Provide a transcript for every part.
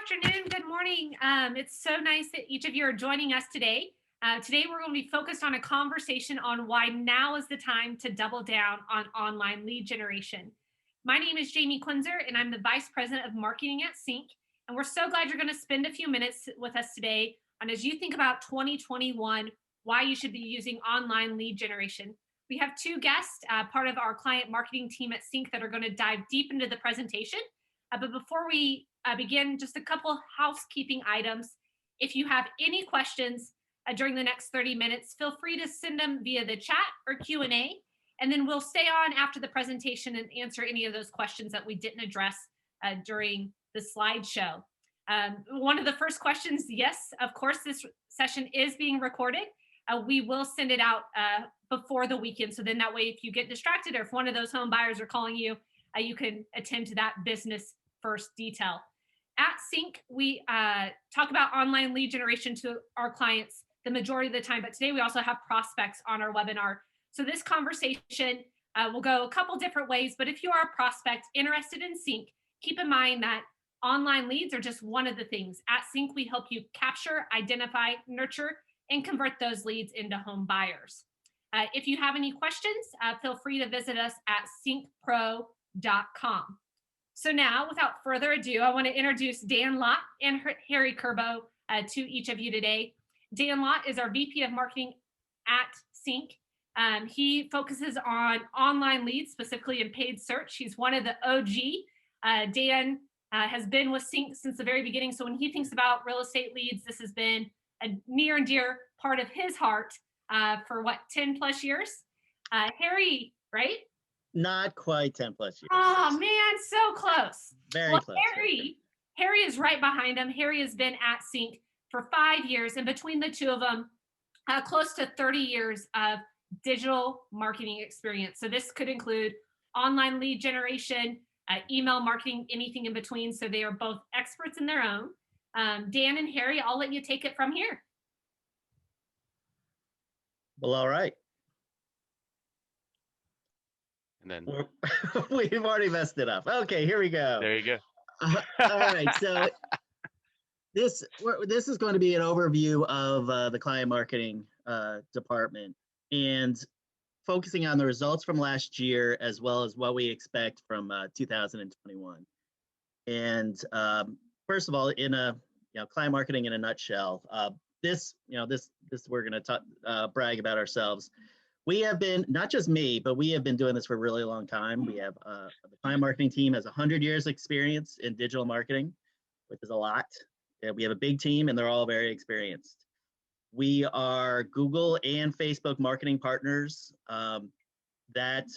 afternoon, good morning. It's so nice that each of you are joining us today. Today, we're going to be focused on a conversation on why now is the time to double down on online lead generation. My name is Jamie Quinzer, and I'm the Vice President of Marketing at CINC. And we're so glad you're going to spend a few minutes with us today on as you think about 2021, why you should be using online lead generation. We have two guests, part of our client marketing team at CINC, that are going to dive deep into the presentation. But before we begin, just a couple housekeeping items. If you have any questions during the next 30 minutes, feel free to send them via the chat or Q&A, and then we'll stay on after the presentation and answer any of those questions that we didn't address during the slideshow. One of the first questions, yes, of course, this session is being recorded. We will send it out before the weekend, so then that way if you get distracted or if one of those home buyers are calling you, you can attend to that business first detail. At CINC, we talk about online lead generation to our clients the majority of the time, but today we also have prospects on our webinar. So this conversation will go a couple different ways, but if you are a prospect interested in CINC, keep in mind that online leads are just one of the things. At CINC, we help you capture, identify, nurture, and convert those leads into home buyers. If you have any questions, feel free to visit us at cincpro.com. So now, without further ado, I want to introduce Dan Lott and Harry Kerbo to each of you today. Dan Lott is our VP of Marketing at CINC. He focuses on online leads, specifically in paid search. He's one of the OG. Dan has been with CINC since the very beginning. So when he thinks about real estate leads, this has been a near and dear part of his heart for what, 10 plus years? Harry, right? Not quite 10 plus years. Oh man, so close. Very close. Harry is right behind him. Harry has been at CINC for 5 years, and between the two of them, close to 30 years of digital marketing experience. So this could include online lead generation, email marketing, anything in between. So they are both experts in their own. Dan and Harry, I'll let you take it from here. Well, all right. And then we've already messed it up. Okay, here we go. There you go. All right, so this is going to be an overview of the client marketing department and focusing on the results from last year as well as what we expect from 2021. And first of all, client marketing in a nutshell, this we're going to brag about ourselves. We have been, not just me, but we have been doing this for a really long time. We have the client marketing team has 100 years experience in digital marketing, which is a lot. We have a big team and they're all very experienced. We are Google and Facebook marketing partners. That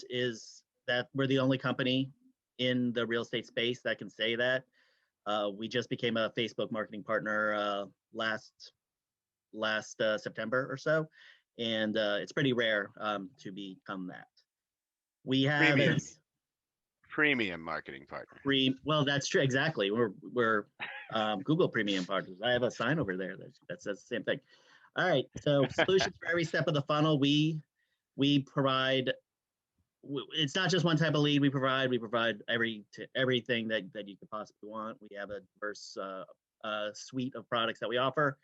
we're the only company in the real estate space that can say that. We just became a Facebook marketing partner last September or so. And it's pretty rare to become that. We have premium marketing partner. Well, that's true. Exactly. We're Google premium partners. I have a sign over there that says the same thing. All right. So solutions for every step of the funnel. We provide. It's not just one type of lead. We provide everything that you could possibly want. We have a diverse suite of products that we offer.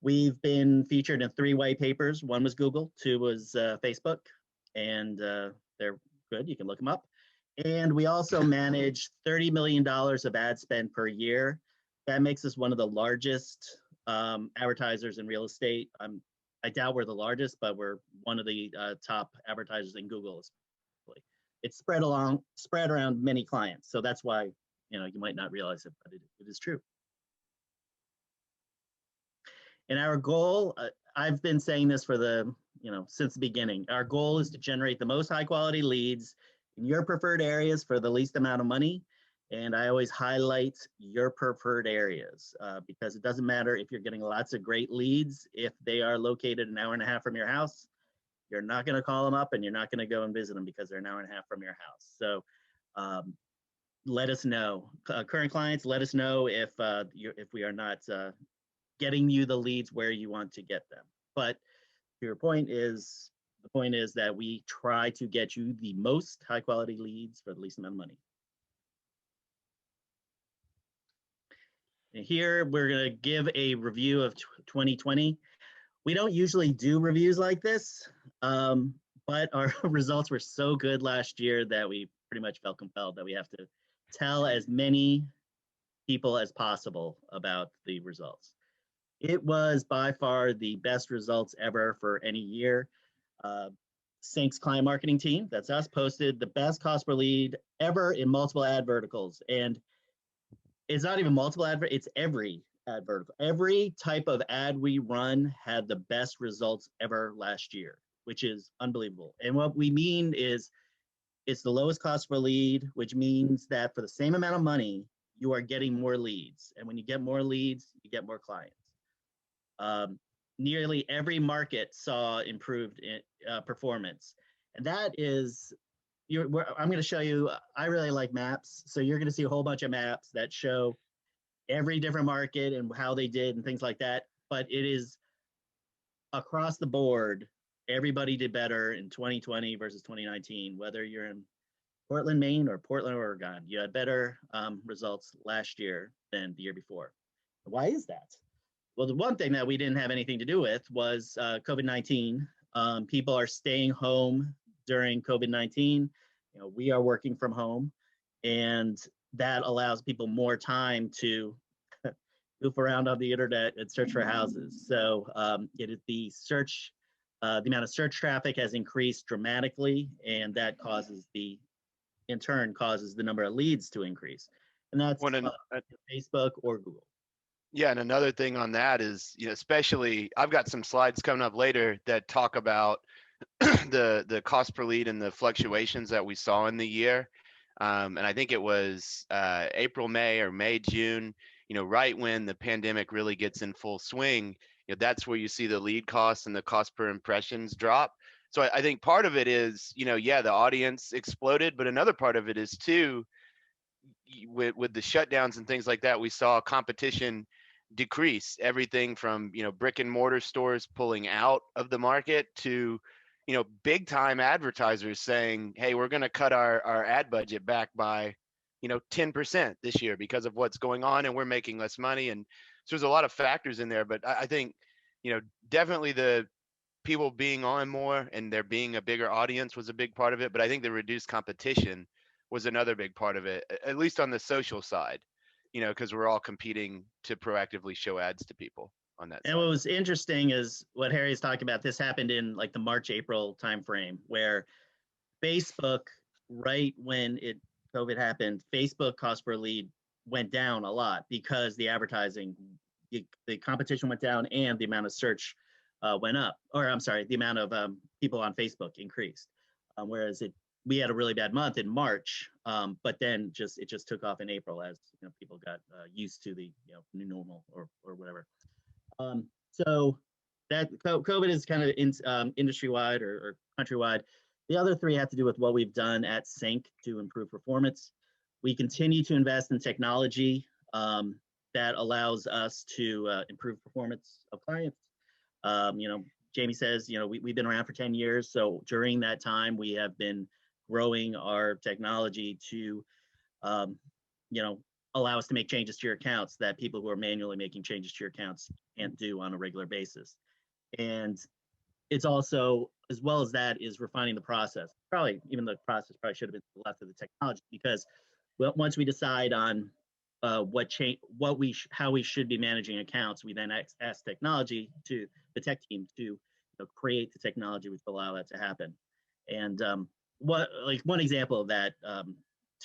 We've been featured in 3 white papers. 1 was Google, 2 was Facebook, and they're good. You can look them up. And we also manage $30 million of ad spend per year. That makes us one of the largest advertisers in real estate. I doubt we're the largest, but we're one of the top advertisers in Google. It's spread around many clients. So that's why you might not realize it, but it is true. And our goal, I've been saying this for since the beginning, our goal is to generate the most high quality leads in your preferred areas for the least amount of money. And I always highlight your preferred areas because it doesn't matter if you're getting lots of great leads. If they are located an hour and a half from your house, you're not going to call them up and you're not going to go and visit them because they're an hour and a half from your house. So let us know, current clients, let us know if we are not getting you the leads where you want to get them. But the point is that we try to get you the most high quality leads for the least amount of money. And here we're going to give a review of 2020. We don't usually do reviews like this, but our results were so good last year that we pretty much felt compelled that we have to tell as many people as possible about the results. It was by far the best results ever for any year. CINC's client marketing team, that's us, posted the best cost per lead ever in multiple ad verticals. And it's not even multiple ad, it's every ad vertical. Every type of ad we run had the best results ever last year, which is unbelievable. And what we mean is it's the lowest cost per lead, which means that for the same amount of money, you are getting more leads. And when you get more leads, you get more clients. Nearly every market saw improved performance. And that is, I'm going to show you, I really like maps. So you're going to see a whole bunch of maps that show every different market and how they did and things like that. But it is across the board, everybody did better in 2020 versus 2019, whether you're in Portland, Maine or Portland, Oregon. You had better results last year than the year before. Why is that? Well, the one thing that we didn't have anything to do with was COVID-19. People are staying home during COVID-19. You know, we are working from home, and that allows people more time to goof around on the internet and search for houses. So the amount of search traffic has increased dramatically, and that in turn causes the number of leads to increase. And that's Facebook or Google. Yeah, and another thing on that is, especially I've got some slides coming up later that talk about the cost per lead and the fluctuations that we saw in the year. And I think it was April, May, or May, June, right when the pandemic really gets in full swing, that's where you see the lead costs and the cost per impressions drop. So I think part of it is, the audience exploded, but another part of it is too, with the shutdowns and things like that, we saw competition decrease. Everything from brick and mortar stores pulling out of the market to big time advertisers saying, hey, we're going to cut our ad budget back by 10% this year because of what's going on, and we're making less money. And so there's a lot of factors in there, but I think definitely the people being on more and there being a bigger audience was a big part of it, but I think the reduced competition was another big part of it, at least on the social side, because we're all competing to proactively show ads to people on that And side. what was interesting is what Harry's talking about. This happened in like the March, April timeframe, where Facebook, right when COVID happened, Facebook cost per lead went down a lot because the advertising, the competition went down and the amount of search went up. Or I'm sorry, the amount of people on Facebook increased. Whereas we had a really bad month in March, but then it just took off in April as people got used to the new normal or whatever. So that COVID is kind of industry-wide or country-wide. The other three have to do with what we've done at CINC to improve performance. We continue to invest in technology that allows us to improve performance of clients. Jamie says, we've been around for 10 years. So during that time, we have been growing our technology to, allow us to make changes to your accounts that people who are manually making changes to your accounts can't do on a regular basis. And it's also, as well as that, is refining the process. Probably even the process probably should have been left to the technology, because once we decide on how we should be managing accounts, we then ask technology to the tech team to create the technology which will allow that to happen. And one example of that,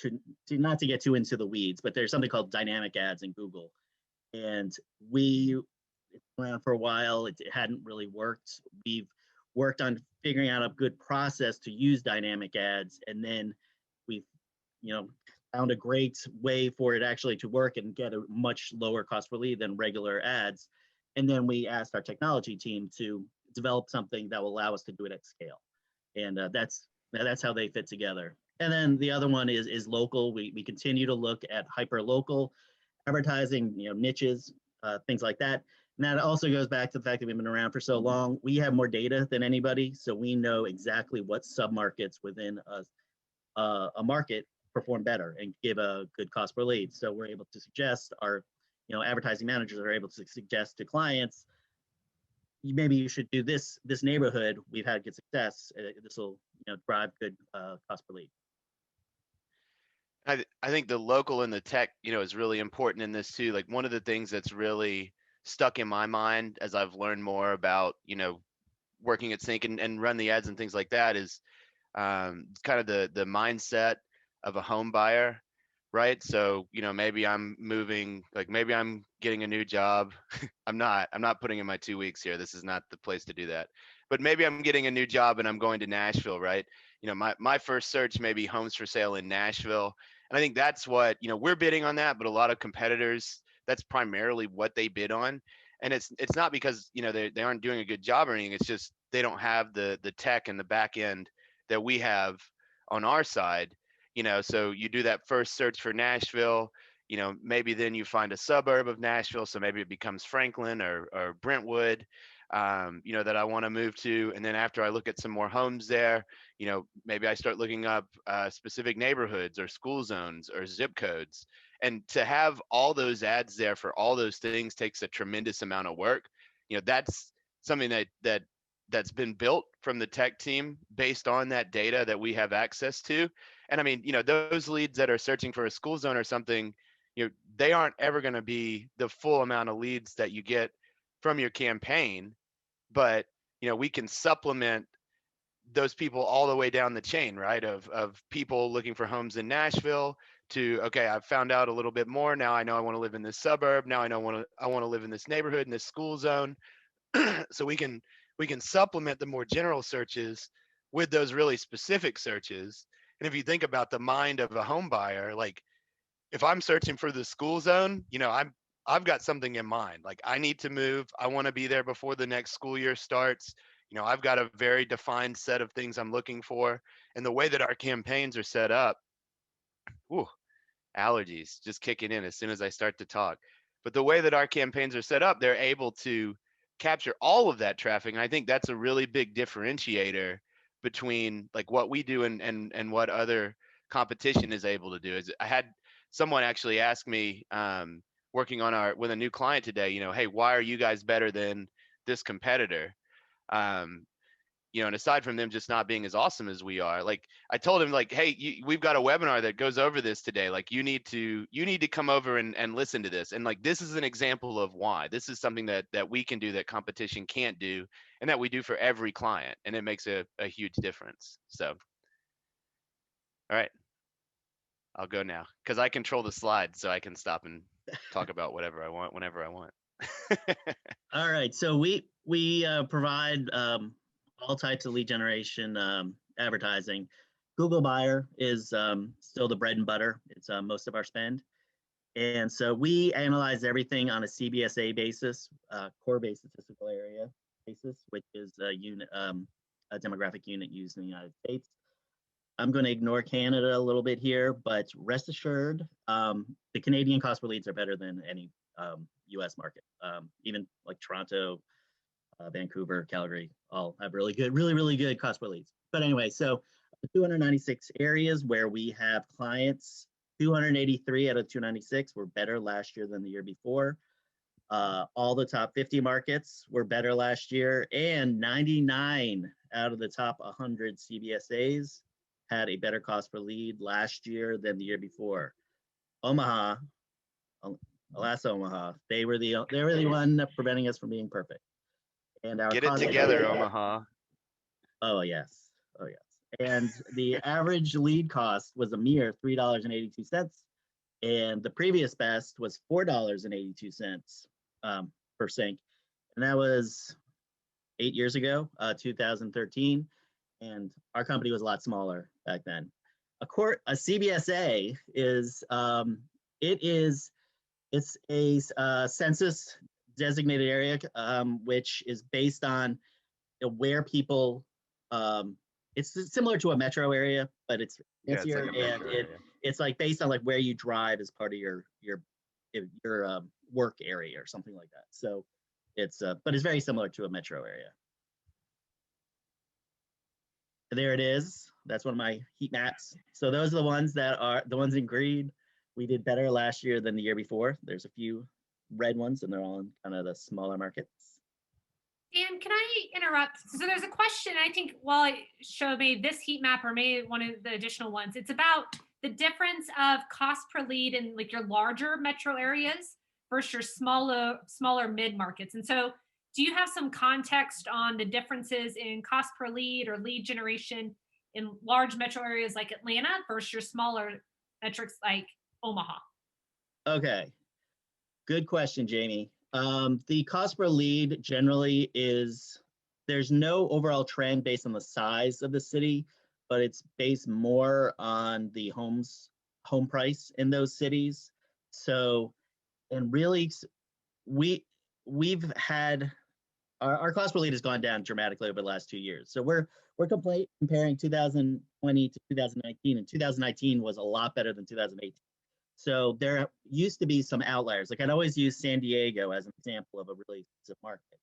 to not to get too into the weeds, but there's something called dynamic ads in Google, and it's been around for a while. It hadn't really worked. We've worked on figuring out a good process to use dynamic ads, and then we've found a great way for it actually to work and get a much lower cost per lead than regular ads. And then we asked our technology team to develop something that will allow us to do it at scale, and that's how they fit together. And then the other one is local. We continue to look at hyper local advertising, niches, things like that. And that also goes back to the fact that we've been around for so long. We have more data than anybody, so we know exactly what submarkets within a market perform better and give a good cost per lead. So we're able to suggest our advertising managers are able to suggest to clients, maybe you should do this neighborhood. We've had good success. This will drive good cost per lead. I think the local and the tech, is really important in this too. Like one of the things that's really stuck in my mind as I've learned more about, working at CINC and run the ads and things like that is kind of the mindset of a home buyer, right? So, maybe I'm moving, like maybe I'm getting a new job. I'm not putting in my 2 weeks here. This is not the place to do that. But maybe I'm getting a new job and I'm going to Nashville, right? My first search may be homes for sale in Nashville. And I think that's what, we're bidding on that, but a lot of competitors, that's primarily what they bid on. And it's not because, they aren't doing a good job or anything. It's just they don't have the tech and the back end that we have on our side. So you do that first search for Nashville, maybe then you find a suburb of Nashville. So maybe it becomes Franklin or Brentwood, that I want to move to. And then after I look at some more homes there, maybe I start looking up specific neighborhoods or school zones or zip codes. And to have all those ads there for all those things takes a tremendous amount of work. That's something that's been built from the tech team based on that data that we have access to. And I mean, those leads that are searching for a school zone or something, they aren't ever going to be the full amount of leads that you get from your campaign, but we can supplement those people all the way down the chain, right? Of people looking for homes in Nashville to, okay, I've found out a little bit more. Now I know I want to live in this suburb. Now I want to live in this neighborhood, in this school zone. So we can supplement the more general searches with those really specific searches. And if you think about the mind of a home buyer, like if I'm searching for the school zone, I've got something in mind. Like I need to move. I want to be there before the next school year starts. I've got a very defined set of things I'm looking for. And the way that our campaigns are set up, ooh, allergies just kicking in as soon as I start to talk. But the way that our campaigns are set up, they're able to capture all of that traffic. And I think that's a really big differentiator between like what we do and what other competition is able to do. Is I had someone actually ask me, working on with a new client today, hey, why are you guys better than this competitor? And aside from them just not being as awesome as we are, like I told him, like, hey, we've got a webinar that goes over this today. Like you need to come over and listen to this. And like, this is an example of why this is something that we can do that competition can't do and that we do for every client. And it makes a huge difference. So, all right, I'll go now because I control the slides, so I can stop and talk about whatever I want, whenever I want. All right, so we provide all types of lead generation advertising. Google Buyer is still the bread and butter. It's most of our spend. And so we analyze everything on a CBSA basis, core base statistical area basis, which is a unit, a demographic unit used in the United States. I'm going to ignore Canada a little bit here, but rest assured, the Canadian cost per leads are better than any US market. Even like Toronto, Vancouver, Calgary, all have really good cost per leads. But anyway, so 296 areas where we have clients, 283 out of 296 were better last year than the year before. All the top 50 markets were better last year, and 99 out of the top 100 CBSAs had a better cost per lead last year than the year before. Omaha, alas Omaha, they were the one preventing us from being perfect. And our Get it together, Omaha. Oh yes. And the average lead cost was a mere $3.82, and the previous best was $4.82 per CINC, and that was 8 years ago, 2013, and our company was a lot smaller back then. A CBSA is it's a census designated area, which is based on where people, it's similar to a metro area, but it's fancier, and it's like based on like where you drive as part of your work area or something like that. So it's but it's very similar to a metro area. There it is. That's one of my heat maps. So those are the ones that are the ones in green. We did better last year than the year before. There's a few red ones, and they're all in kind of the smaller markets. Dan, can I interrupt? So there's a question, I think, while I show maybe this heat map or maybe one of the additional ones, it's about the difference of cost per lead in like your larger metro areas versus your smaller mid markets. And so do you have some context on the differences in cost per lead or lead generation in large metro areas like Atlanta versus your smaller metrics like Omaha? Okay, good question, Jamie. The cost per lead generally is, there's no overall trend based on the size of the city, but it's based more on the home price in those cities. So, and really, we we've had our cost per lead has gone down dramatically over the last 2 years. So we're comparing 2020 to 2019, and 2019 was a lot better than 2018. So there used to be some outliers. Like I'd always use San Diego as an example of a really expensive market,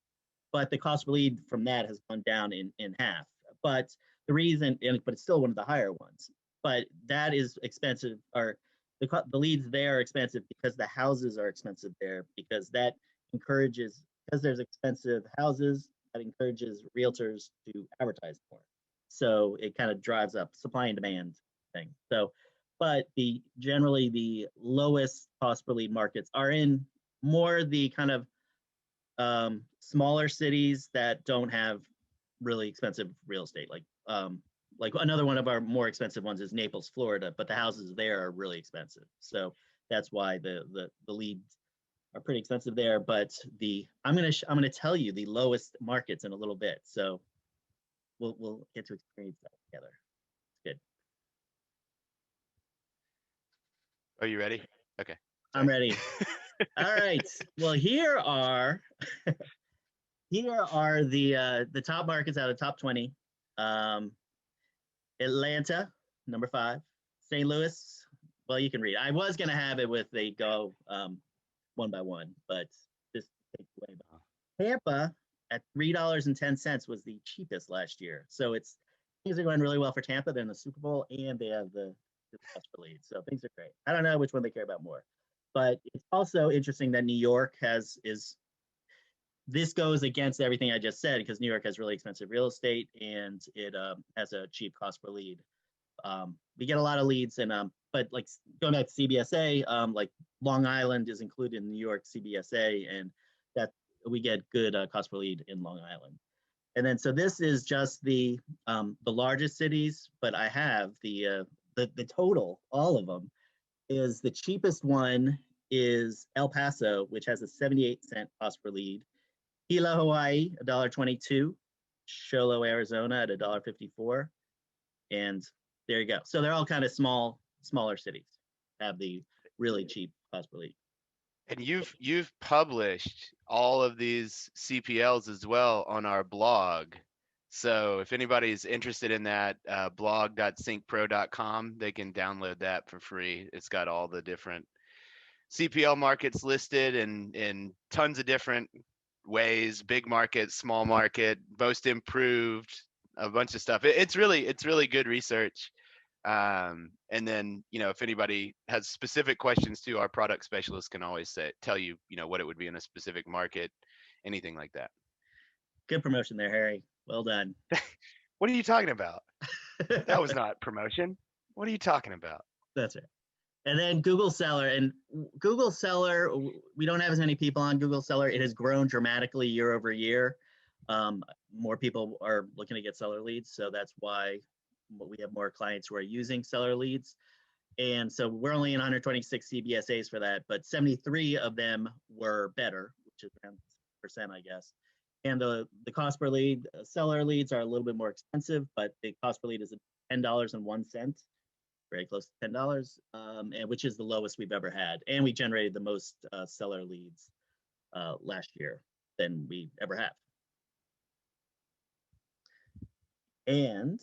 but the cost per lead from that has gone down in half. But the reason, but it's still one of the higher ones. But that is expensive, or the leads there are expensive because the houses are expensive there, because that encourages, because there's expensive houses, that encourages realtors to advertise more. So it kind of drives up supply and demand thing. So, but generally the lowest cost per lead markets are in more the kind of smaller cities that don't have really expensive real estate. Like another one of our more expensive ones is Naples, Florida, but the houses there are really expensive. So that's why the leads are pretty expensive there. But I'm gonna tell you the lowest markets in a little bit. So we'll get to experience that together. Good. Are you ready? Okay. I'm ready. All right. Well, here are the top markets out of the top 20. Atlanta, number 5. St. Louis. Well, you can read. I was gonna have it with they go one by one, but this takes away. Tampa at $3.10 was the cheapest last year. So things are going really well for Tampa. They're in the Super Bowl and they have the cost per lead. So things are great. I don't know which one they care about more. But it's also interesting that New York this goes against everything I just said, because New York has really expensive real estate and it has a cheap cost per lead. We get a lot of leads, but like going back to CBSA, like Long Island is included in New York CBSA, and that we get good cost per lead in Long Island. And then so this is just the largest cities, but I have the total, all of them, is the cheapest one is El Paso, which has a 78-cent cost per lead. Hilo, Hawaii, $1.22. Sholo, Arizona at $1.54. And there you go. So they're all kind of smaller cities have the really cheap cost per lead. And you've published all of these CPLs as well on our blog. So if anybody's interested in that, blog.cincpro.com, they can download that for free. It's got all the different CPL markets listed in tons of different ways: big market, small market, most improved, a bunch of stuff. It's really good research. And then, if anybody has specific questions too, our product specialist can always tell you, what it would be in a specific market, anything like that. Good promotion there, Harry. Well done. What are you talking about? That was not promotion. What are you talking about? That's right. And then Google Seller. And Google Seller, we don't have as many people on Google Seller. It has grown dramatically year over year. More people are looking to get seller leads. So that's why we have more clients who are using seller leads. And so we're only in 126 CBSAs for that, but 73 of them were better, which is around percent, I guess. And the cost per lead, seller leads are a little bit more expensive, but the cost per lead is $10.01, very close to $10, and which is the lowest we've ever had. And we generated the most seller leads last year than we ever have. And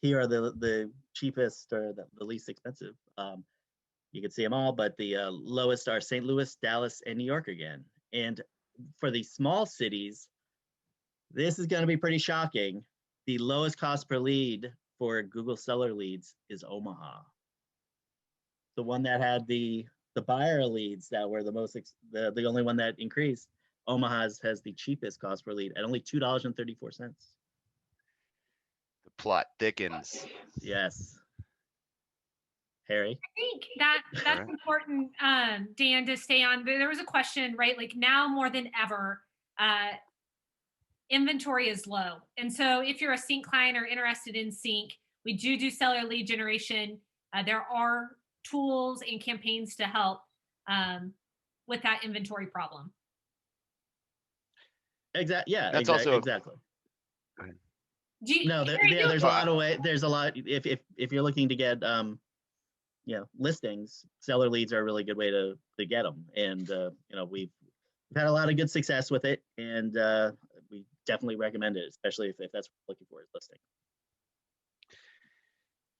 here are the cheapest or the least expensive. You can see them all, but the lowest are St. Louis, Dallas, and New York again. And for the small cities, this is going to be pretty shocking. The lowest cost per lead for Google seller leads is Omaha. The one that had the the buyer leads that were the most the only one that increased. Omaha's has the cheapest cost per lead at only $2.34. The plot thickens. Yes, Harry. I think that All that's right. important, Dan, to stay on. There was a question, right? Like now more than ever, inventory is low. And so if you're a CINC client or interested in CINC, we do seller lead generation. There are tools and campaigns to help with that inventory problem. Exactly. Yeah. That's also Exactly. go ahead. No. Harry, Yeah. There's a Well, lot of way. There's a lot. If you're looking to get listings, seller leads are a really good way to get them. And we've had a lot of good success with it, and we definitely recommend it, especially if that's what you're looking for is listing.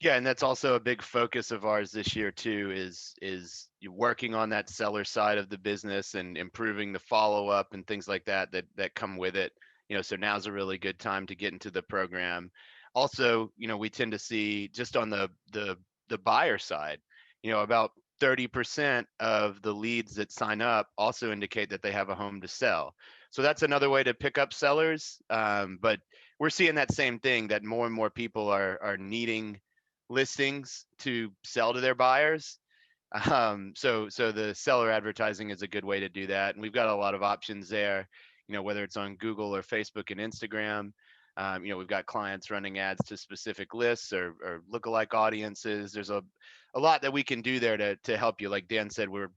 yeah, and that's also a big focus of ours this year too, is working on that seller side of the business and improving the follow-up and things like that come with it. So now's a really good time to get into the program. Also, we tend to see just on the buyer side, about 30% of the leads that sign up also indicate that they have a home to sell. So that's another way to pick up sellers. But we're seeing that same thing, that more and more people are needing listings to sell to their buyers. So the seller advertising is a good way to do that, and we've got a lot of options there. Whether it's on Google or Facebook and Instagram. We've got clients running ads to specific lists or lookalike audiences. There's a lot that we can do there to help you. Like Dan said, we're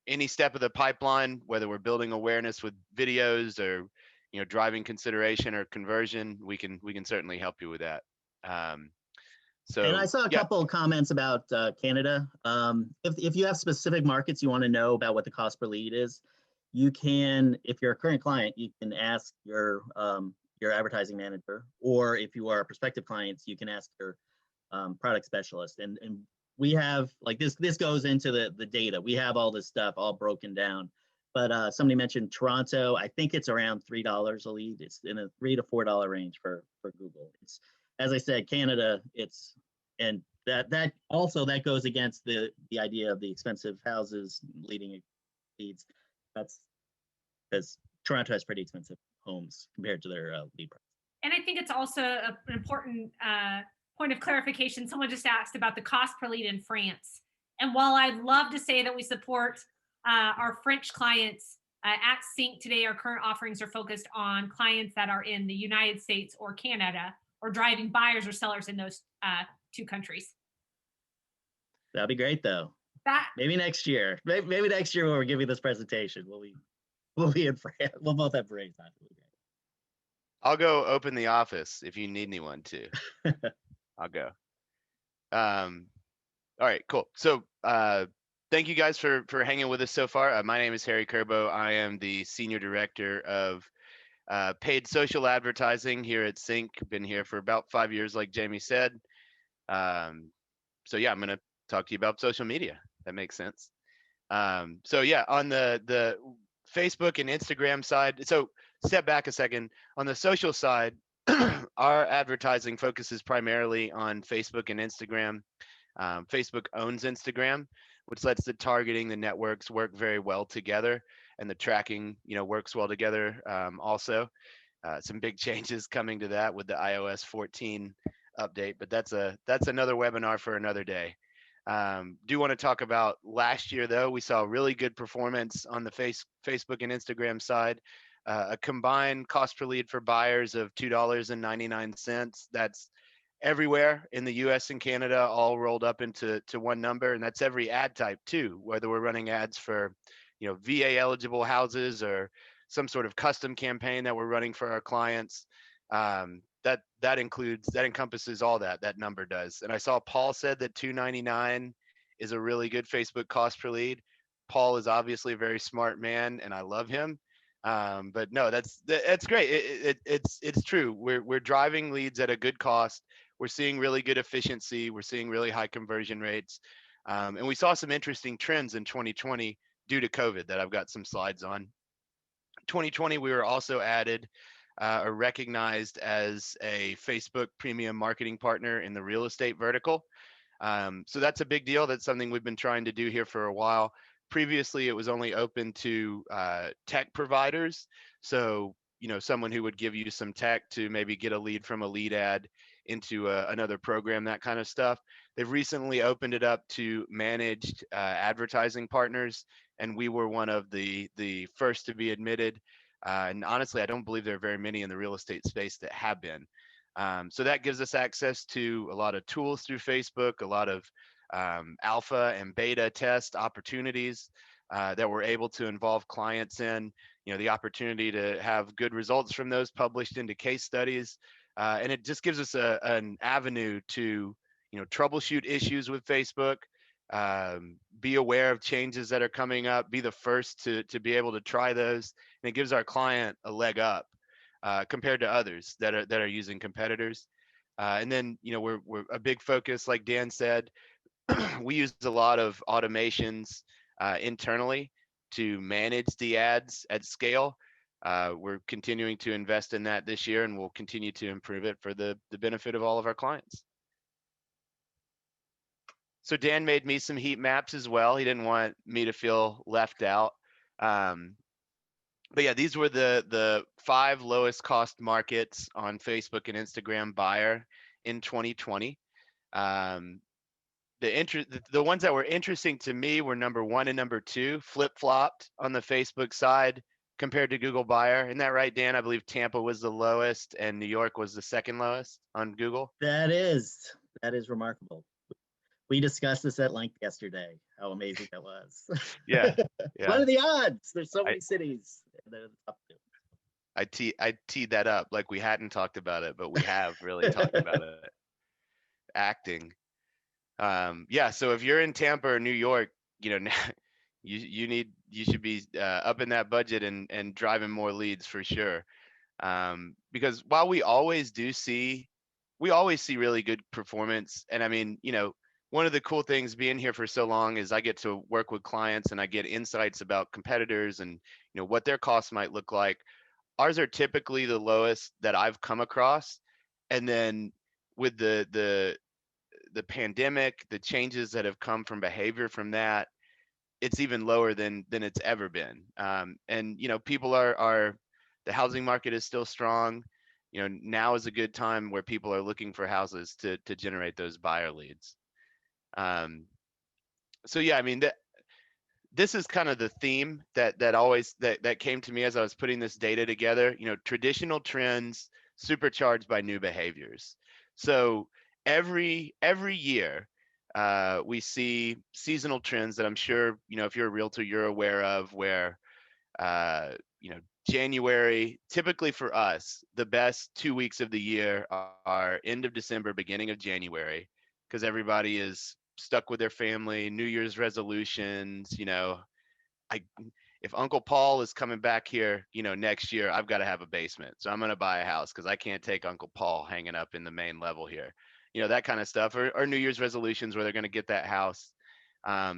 any step of the pipeline, whether we're building awareness with videos or driving consideration or conversion, we can certainly help you with that. And I So saw a yeah, couple of comments about Canada. If you have specific markets you want to know about what the cost per lead is, you can, if you're a current client, you can ask your advertising manager, or if you are prospective clients, you can ask your product specialist. And we have like this goes into the data. We have all this stuff all broken down. But somebody mentioned Toronto. I think it's around $3 a lead. It's in a $3 to $4 range for Google. It's, as I said, Canada. And that also that goes against the idea of the expensive houses leading leads. That's because Toronto has pretty expensive homes compared to their lead price. And I think it's also an important point of clarification. Someone just asked about the cost per lead in France. And while I'd love to say that we support our French clients at CINC today, our current offerings are focused on clients that are in the United States or Canada, or driving buyers or sellers in those two countries. That'd be great, though. Maybe next year. Maybe next year when we're giving this presentation, we'll be in France. We'll both have France. I'll go open the office if you need anyone to. I'll go. All right, cool. So thank you guys for hanging with us so far. My name is Harry Kerbo. I am the Senior Director of paid social advertising here at CINC. Been here for about 5 years, like Jamie said. So yeah, I'm gonna talk to you about social media. That makes sense. So yeah, on the Facebook and Instagram side. So step back a second. On the social side, our advertising focuses primarily on Facebook and Instagram. Facebook owns Instagram, which lets the targeting, the networks work very well together, and the tracking, works well together. Also, some big changes coming to that with the iOS 14 update, but that's another webinar for another day. Do want to talk about last year though. We saw really good performance on the Facebook and Instagram side. A combined cost per lead for buyers of $2.99. That's everywhere in the US and Canada, all rolled up into one number. And that's every ad type too, whether we're running ads for, VA eligible houses or some sort of custom campaign that we're running for our clients. That encompasses all that number does. And I saw Paul said that $2.99 is a really good Facebook cost per lead. Paul is obviously a very smart man, and I love him. But no, that's great. It's true. We're driving leads at a good cost. We're seeing really good efficiency. We're seeing really high conversion rates. And we saw some interesting trends in 2020 due to COVID that I've got some slides on. 2020, we were also added or recognized as a Facebook premium marketing partner in the real estate vertical. So that's a big deal. That's something we've been trying to do here for a while. Previously, it was only open to tech providers. So, someone who would give you some tech to maybe get a lead from a lead ad into another program, that kind of stuff. They've recently opened it up to managed advertising partners, and we were one of the first to be admitted. And honestly, I don't believe there are very many in the real estate space that have been. So that gives us access to a lot of tools through Facebook, a lot of alpha and beta test opportunities that we're able to involve clients in. The opportunity to have good results from those published into case studies, and it just gives us an avenue to troubleshoot issues with Facebook. Be aware of changes that are coming up. Be the first to be able to try those, and it gives our client a leg up compared to others that are using competitors. And then we're a big focus, like Dan said. We use a lot of automations internally to manage the ads at scale. We're continuing to invest in that this year, and we'll continue to improve it for the benefit of all of our clients. So Dan made me some heat maps as well. He didn't want me to feel left out. But yeah, these were the 5 lowest cost markets on Facebook and Instagram buyer in 2020. The ones that were interesting to me were number 1 and number 2 flip-flopped on the Facebook side compared to Google buyer. Isn't that right, Dan? I believe Tampa was the lowest and New York was the second lowest on Google. That is remarkable. We discussed this at length yesterday, how amazing that was. Yeah. What are the odds? There's so many cities that are the top 2. I teed that up like we hadn't talked about it, but we have really talked about it. Acting. Yeah, so if you're in Tampa or New York, you should be up in that budget and driving more leads for sure. Because while we always see really good performance, and I mean, one of the cool things being here for so long is I get to work with clients and I get insights about competitors and what their costs might look like. Ours are typically the lowest that I've come across, and then with the pandemic, the changes that have come from behavior from that, it's even lower than it's ever been. And people are the housing market is still strong. Now is a good time where people are looking for houses to generate those buyer leads. So yeah, I mean this is kind of the theme that came to me as I was putting this data together. Traditional trends supercharged by new behaviors. So every year we see seasonal trends that I'm sure if you're a realtor you're aware of, where January, typically for us, the best 2 weeks of the year are end of December, beginning of January, because everybody is stuck with their family, New Year's resolutions. If Uncle Paul is coming back here, next year, I've got to have a basement. So I'm going to buy a house because I can't take Uncle Paul hanging up in the main level here. That kind of stuff, or New Year's resolutions where they're going to get that house.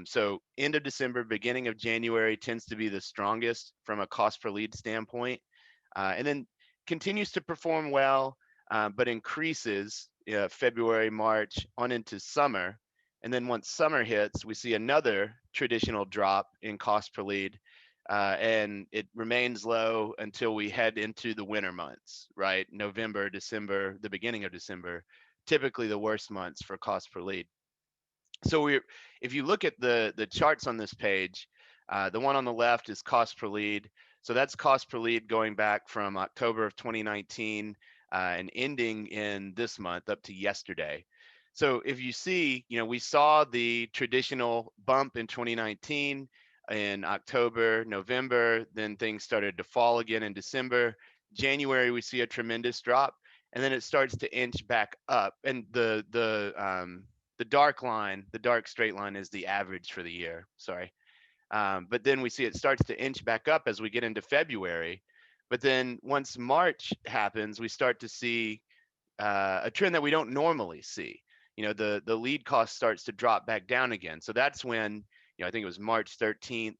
So end of December, beginning of January tends to be the strongest from a cost per lead standpoint, and then continues to perform well, but increases February, March on into summer. And then once summer hits, we see another traditional drop in cost per lead, and it remains low until we head into the winter months, right? November, December, the beginning of December, typically the worst months for cost per lead. So if you look at the charts on this page, the one on the left is cost per lead. So that's cost per lead going back from October of 2019 and ending in this month up to yesterday. So if you see, we saw the traditional bump in 2019 in October, November, then things started to fall again in December. January, we see a tremendous drop, and then it starts to inch back up. And the dark line, the dark straight line, is the average for the year. Sorry. But then we see it starts to inch back up as we get into February. But then once March happens, we start to see a trend that we don't normally see. The lead cost starts to drop back down again. So that's when, I think it was March 13th,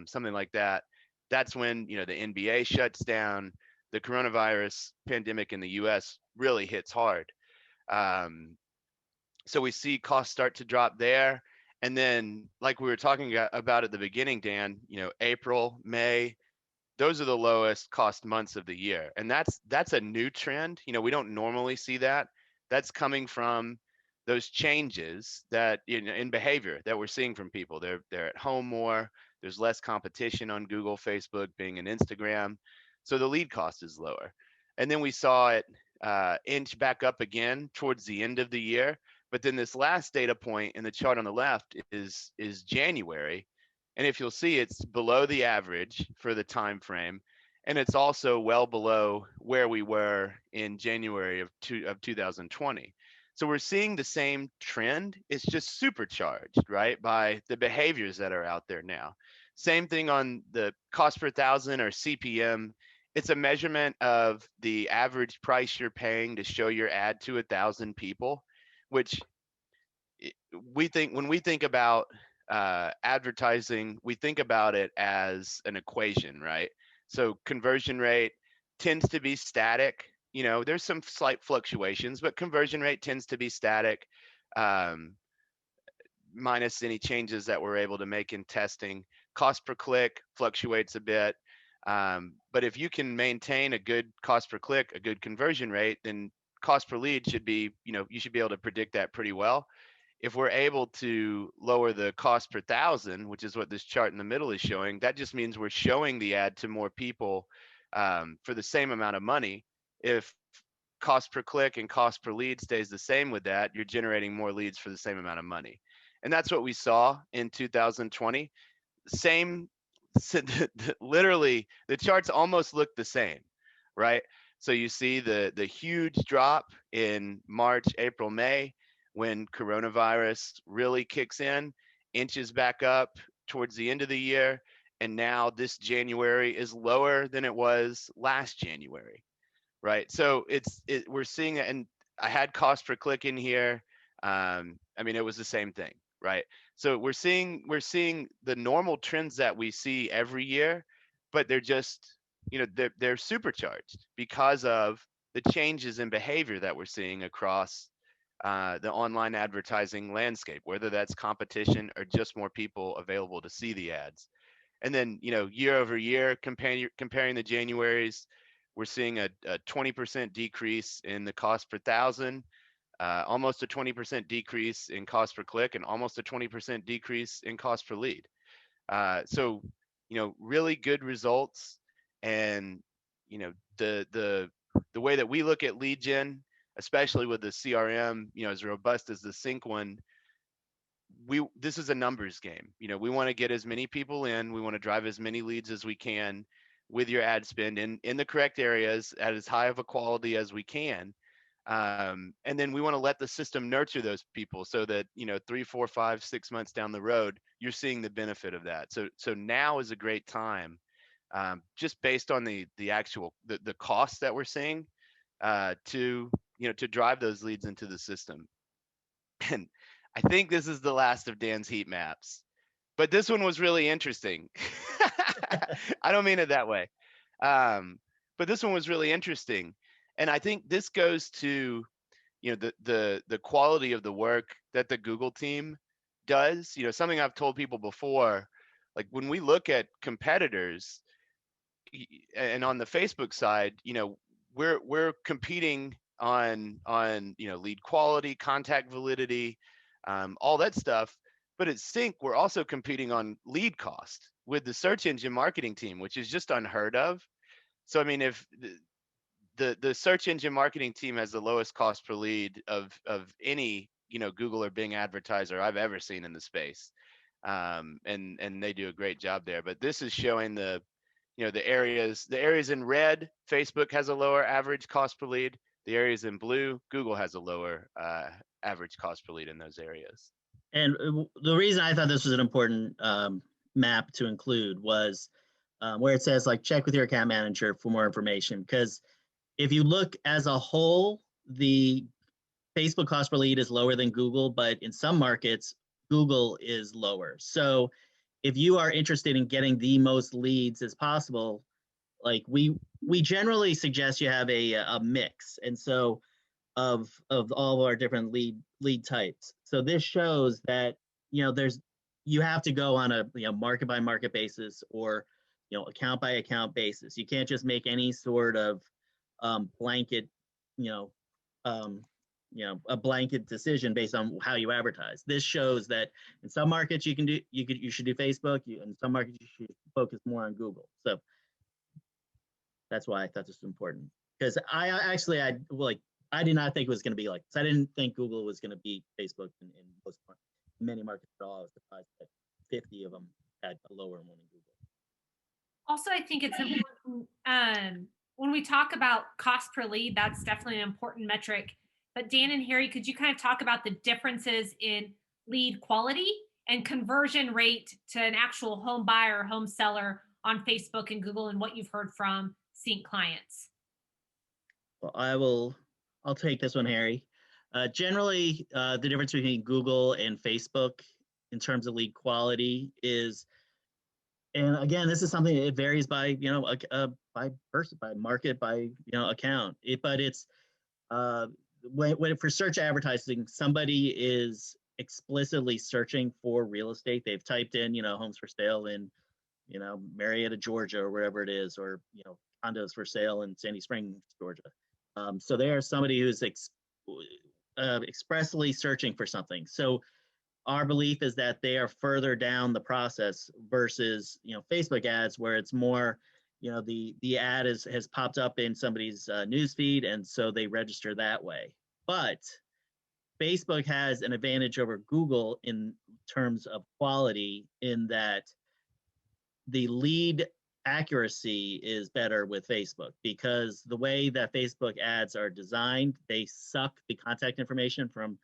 something like that. That's when, the NBA shuts down. The coronavirus pandemic in the US really hits hard. So we see costs start to drop there. And then, like we were talking about at the beginning, Dan, April, May, those are the lowest cost months of the year. And that's a new trend. We don't normally see that. That's coming from those changes that in behavior that we're seeing from people. They're at home more. There's less competition on Google, Facebook, Bing, and Instagram. So the lead cost is lower. And then we saw it inch back up again towards the end of the year. But then this last data point in the chart on the left is January, and if you'll see, it's below the average for the time frame, and it's also well below where we were in January of 2020. So we're seeing the same trend. It's just supercharged, right, by the behaviors that are out there now. Same thing on the cost per thousand, or CPM. It's a measurement of the average price you're paying to show your ad to 1,000 people, which when we think about advertising, we think about it as an equation, right? So conversion rate tends to be static. There's some slight fluctuations, but conversion rate tends to be static, um, minus any changes that we're able to make in testing. Cost per click fluctuates a bit. But if you can maintain a good cost per click, a good conversion rate, then cost per lead should be, you should be able to predict that pretty well. If we're able to lower the cost per thousand, which is what this chart in the middle is showing, that just means we're showing the ad to more people for the same amount of money. If cost per click and cost per lead stays the same with that, you're generating more leads for the same amount of money. And that's what we saw in 2020. Same, literally, the charts almost look the same, right? So you see the huge drop in March, April, May, when coronavirus really kicks in, inches back up towards the end of the year, and now this January is lower than it was last January, right? So we're seeing it, and I had cost per click in here. It was the same thing, right? So we're seeing the normal trends that we see every year, but they're just they're supercharged because of the changes in behavior that we're seeing across the online advertising landscape, whether that's competition or just more people available to see the ads. And then, year over year, comparing the Januaries, we're seeing a 20% decrease in the cost per thousand, almost a 20% decrease in cost per click, and almost a 20% decrease in cost per lead. So, really good results. And, the way that we look at lead gen, especially with the CRM, as robust as the CINC one, this is a numbers game. We want to get as many people in, we want to drive as many leads as we can with your ad spend in the correct areas at as high of a quality as we can. And then we want to let the system nurture those people so that 3, 4, 5, 6 months down the road, you're seeing the benefit of that. So now is a great time, just based on the actual the costs that we're seeing, to drive those leads into the system. And I think this is the last of Dan's heat maps, but this one was really interesting. I don't mean it that way, but this one was really interesting, and I think this goes to the quality of the work that the Google team does. Something I've told people before, like when we look at competitors, and on the Facebook side, we're competing on lead quality, contact validity, all that stuff. But at CINC, we're also competing on lead cost with the search engine marketing team, which is just unheard of. So if the search engine marketing team has the lowest cost per lead of any Google or Bing advertiser I've ever seen in the space, and they do a great job there. But this is showing the areas in red, Facebook has a lower average cost per lead. The areas in blue, Google has a lower average cost per lead in those areas. And the reason I thought this was an important map to include was where it says check with your account manager for more information, because if you look as a whole, the Facebook cost per lead is lower than Google, but in some markets, Google is lower. So if you are interested in getting the most leads as possible, we generally suggest you have a mix. And so of all of our different lead types. So this shows that you have to go on a market by market basis, or account by account basis. You can't just make any sort of blanket you know um, a blanket decision based on how you advertise. This shows that in some markets you should do Facebook. In some markets you should focus more on Google. So that's why I thought this was important, because I did not think it was going to be like this. I didn't think Google was going to beat Facebook in many markets at all. I was surprised that 50 of them had a lower one in Google. Also, I think it's important when we talk about cost per lead, that's definitely an important metric. But Dan and Harry, could you kind of talk about the differences in lead quality and conversion rate to an actual home buyer or home seller on Facebook and Google, and what you've heard from CINC clients? Well, I'll take this one, Harry. Generally, the difference between Google and Facebook in terms of lead quality is, and again, this is something that it varies by by person, by market, by account. But it's when for search advertising, somebody is explicitly searching for real estate. They've typed in homes for sale in Marietta, Georgia, or wherever it is, or condos for sale in Sandy Springs, Georgia. So they are somebody who's expressly searching for something. So our belief is that they are further down the process versus Facebook ads, where it's more the ad has popped up in somebody's news feed, and so they register that way. But Facebook has an advantage over Google in terms of quality, in that the lead accuracy is better with Facebook, because the way that Facebook ads are designed, they suck the contact information from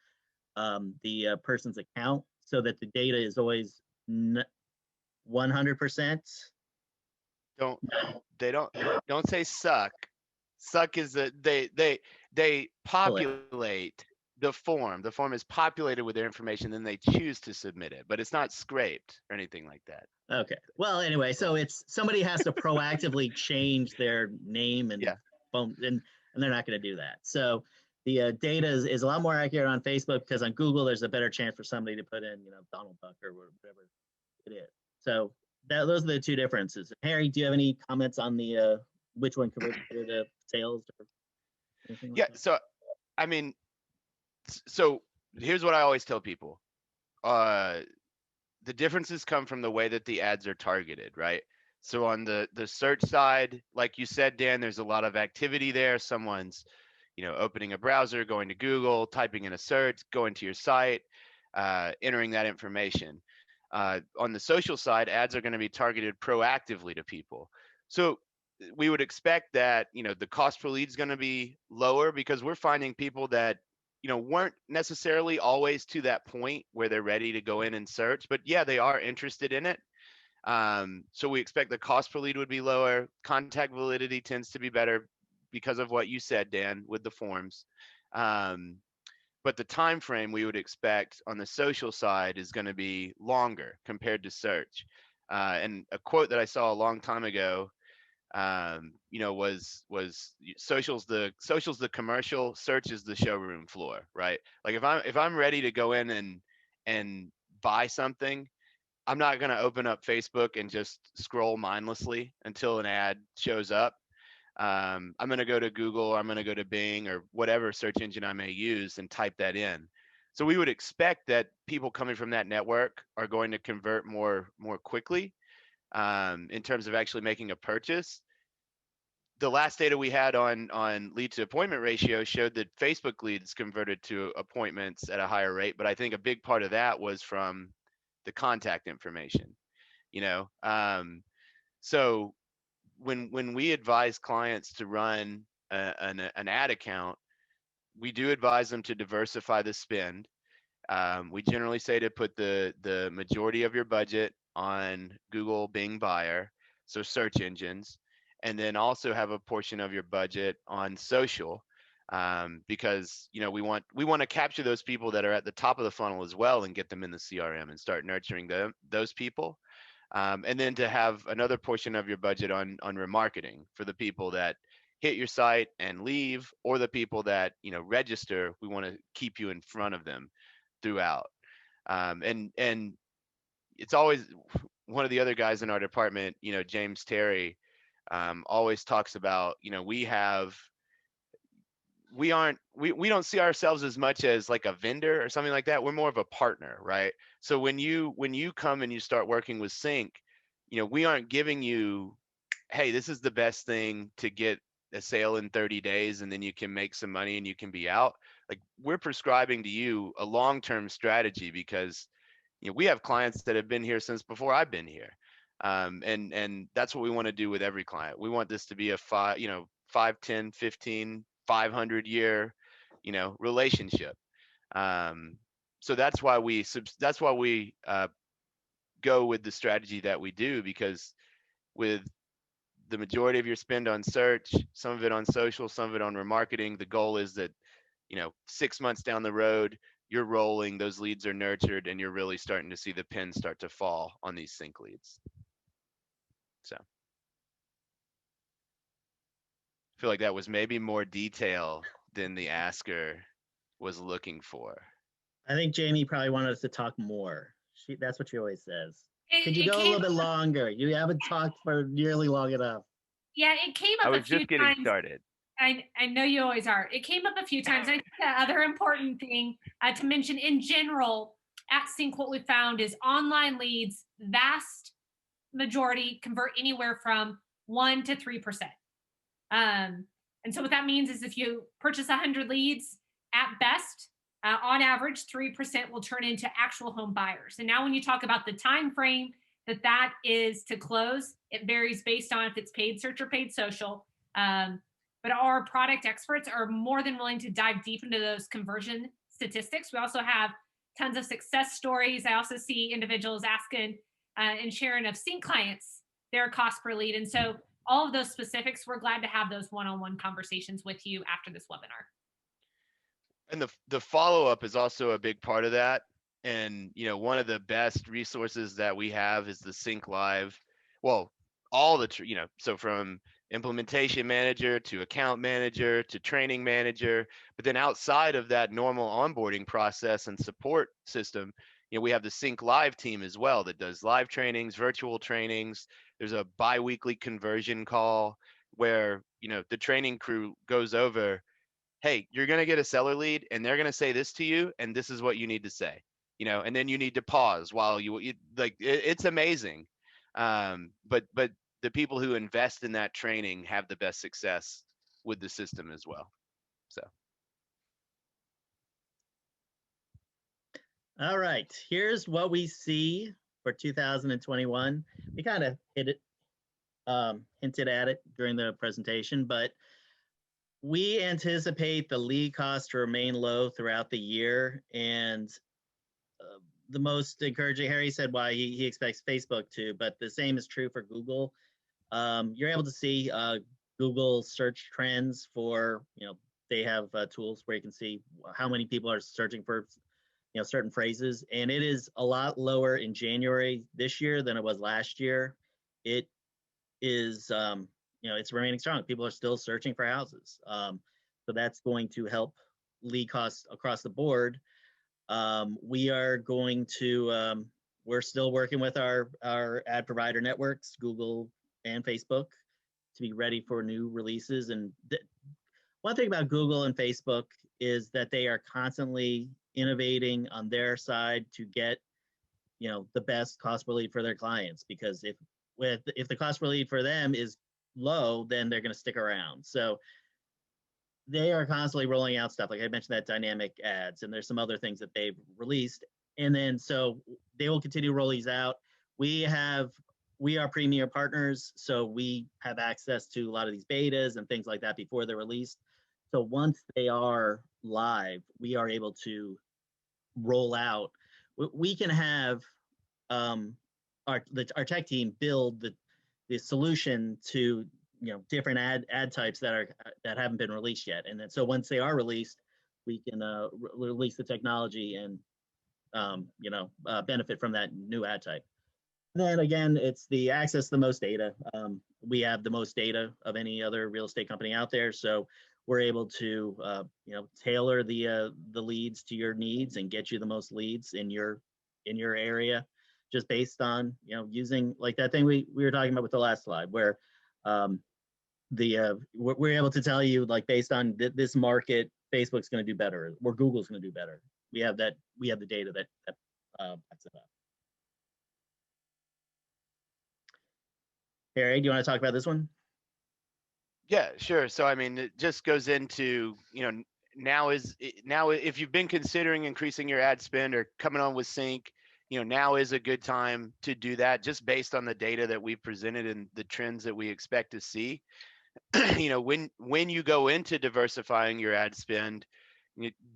the person's account, so that the data is always 100%. Don't say suck. Suck is that they populate the form. The form is populated with their information, then they choose to submit it, but it's not scraped or anything like that. Okay. Well, anyway, so it's somebody has to proactively change their name and phone, and they're not going to do that. So the data is a lot more accurate on Facebook, because on Google there's a better chance for somebody to put in Donald Duck or whatever it is. So those are the two differences. Harry, do you have any comments on the which one converts to sales or anything like that? So I mean, so here's what I always tell people. The differences come from the way that the ads are targeted, right? So on the search side, like you said, Dan, there's a lot of activity there. Someone's, opening a browser, going to Google, typing in a search, going to your site, entering that information. On the social side, ads are going to be targeted proactively to people. So we would expect that, the cost per lead is going to be lower, because we're finding people that weren't necessarily always to that point where they're ready to go in and search, but yeah, they are interested in it. So we expect the cost per lead would be lower. Contact validity tends to be better because of what you said, Dan, with the forms. But the time frame we would expect on the social side is going to be longer compared to search. And a quote that I saw a long time ago, was social's the commercial, search is the showroom floor, right? Like if I'm ready to go in and buy something, I'm not going to open up Facebook and just scroll mindlessly until an ad shows up. I'm going to go to Google, or I'm going to go to Bing, or whatever search engine I may use, and type that in. So we would expect that people coming from that network are going to convert more quickly in terms of actually making a purchase. The last data we had on lead to appointment ratio showed that Facebook leads converted to appointments at a higher rate, but I think a big part of that was from the contact information. So when we advise clients to run an ad account, we do advise them to diversify the spend. We generally say to put the majority of your budget on Google, Bing buyer, so search engines, and then also have a portion of your budget on social, because we want to capture those people that are at the top of the funnel as well, and get them in the CRM and start nurturing those people. And then to have another portion of your budget on remarketing, for the people that hit your site and leave, or the people that, register, we want to keep you in front of them throughout. And it's always one of the other guys in our department, James Terry, always talks about, we don't see ourselves as much as like a vendor or something like that. We're more of a partner, right? So when you come and you start working with CINC, we aren't giving you, hey, this is the best thing to get a sale in 30 days and then you can make some money and you can be out. Like, we're prescribing to you a long-term strategy, because we have clients that have been here since before I've been here. And that's what we want to do with every client. We want this to be a 5, 10, 15, 500 year, relationship. So that's why we go with the strategy that we do, because with the majority of your spend on search, some of it on social, some of it on remarketing, the goal is that, 6 months down the road, you're rolling, those leads are nurtured, and you're really starting to see the pins start to fall on these CINC leads. So I feel like that was maybe more detail than the asker was looking for. I think Jamie probably wanted us to talk more. That's what she always says. Could you It go a came, little bit longer? You haven't talked for nearly long enough. yeah, it came I up a was few just getting times. started. I know you always are. It came up a few times. I think the other important thing to mention in general at CINC, what we found is online leads, vast majority convert anywhere from 1 to 3%. And so what that means is if you purchase 100 leads, at best, on average, 3% will turn into actual home buyers. And now when you talk about the time frame that is to close, it varies based on if it's paid search or paid social. But our product experts are more than willing to dive deep into those conversion statistics. We also have tons of success stories. I also see individuals asking and sharing of CINC clients their cost per lead. And so all of those specifics, we're glad to have those one-on-one conversations with you after this webinar. And the follow-up is also a big part of that. And one of the best resources that we have is the CINC Live. Well, all the so from implementation manager to account manager to training manager, but then outside of that normal onboarding process and support system, we have the CINC Live team as well that does live trainings, virtual trainings. There's a bi-weekly conversion call where the training crew goes over, hey, you're going to get a seller lead and they're going to say this to you, and this is what you need to say, and then you need to pause while it's amazing. But the people who invest in that training have the best success with the system as well. So. All right, here's what we see for 2021. We kind of hinted at it during the presentation, but we anticipate the lead cost to remain low throughout the year. And the most encouraging, Harry said why he expects Facebook to, but the same is true for Google. You're able to see Google search trends for, they have tools where you can see how many people are searching for certain phrases, and it is a lot lower in January this year than it was last year. It is, it's remaining strong. People are still searching for houses. So that's going to help lead costs across the board. We are going to, we're still working with our ad provider networks, Google and Facebook, to be ready for new releases. And one thing about Google and Facebook is that they are constantly innovating on their side to get, the best cost per lead for their clients. Because if the cost per lead for them is low, then they're going to stick around. So they are constantly rolling out stuff. Like I mentioned, that dynamic ads, and there's some other things that they've released. And then so they will continue to roll these out. We are premier partners, so we have access to a lot of these betas and things like that before they're released. So once they are live, we are able to roll out. We can have our tech team build the solution to different ad types that haven't been released yet, and then so once they are released, we can release the technology and benefit from that new ad type. then again, it's the access to the most data. We have the most data of any other real estate company out there, so we're able to tailor the leads to your needs and get you the most leads in your area, just based on using like that thing we were talking about with the last slide, where um, we're able to tell you, like, based on this market, Facebook's going to do better, or Google's going to do better. We have the data that backs it up. Harry, do you want to talk about this one? Yeah, sure. So I mean, it just goes into, now if you've been considering increasing your ad spend or coming on with CINC, now is a good time to do that, just based on the data that we presented and the trends that we expect to see. When you go into diversifying your ad spend,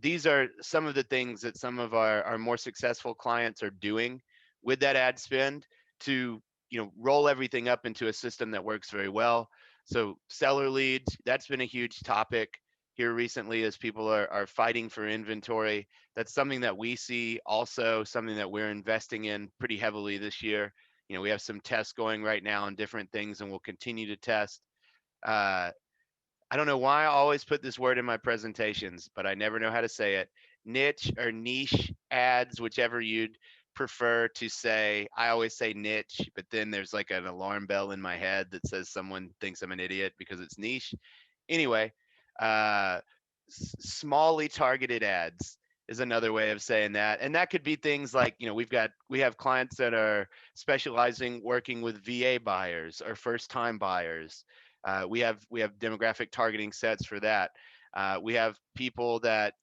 these are some of the things that some of our more successful clients are doing with that ad spend to roll everything up into a system that works very well. So seller leads, that's been a huge topic here recently as people are fighting for inventory. That's something that we see, also something that we're investing in pretty heavily this year. We have some tests going right now on different things, and we'll continue to test. uh, I don't know why I always put this word in my presentations, but I never know how to say it. Niche or niche ads, whichever you'd prefer to say. I always say niche, but then there's like an alarm bell in my head that says someone thinks I'm an idiot because it's niche. Anyway, uh, smallly targeted ads is another way of saying that. And that could be things like, we have clients that are specializing working with VA buyers or first time buyers. We have demographic targeting sets for that. We have people that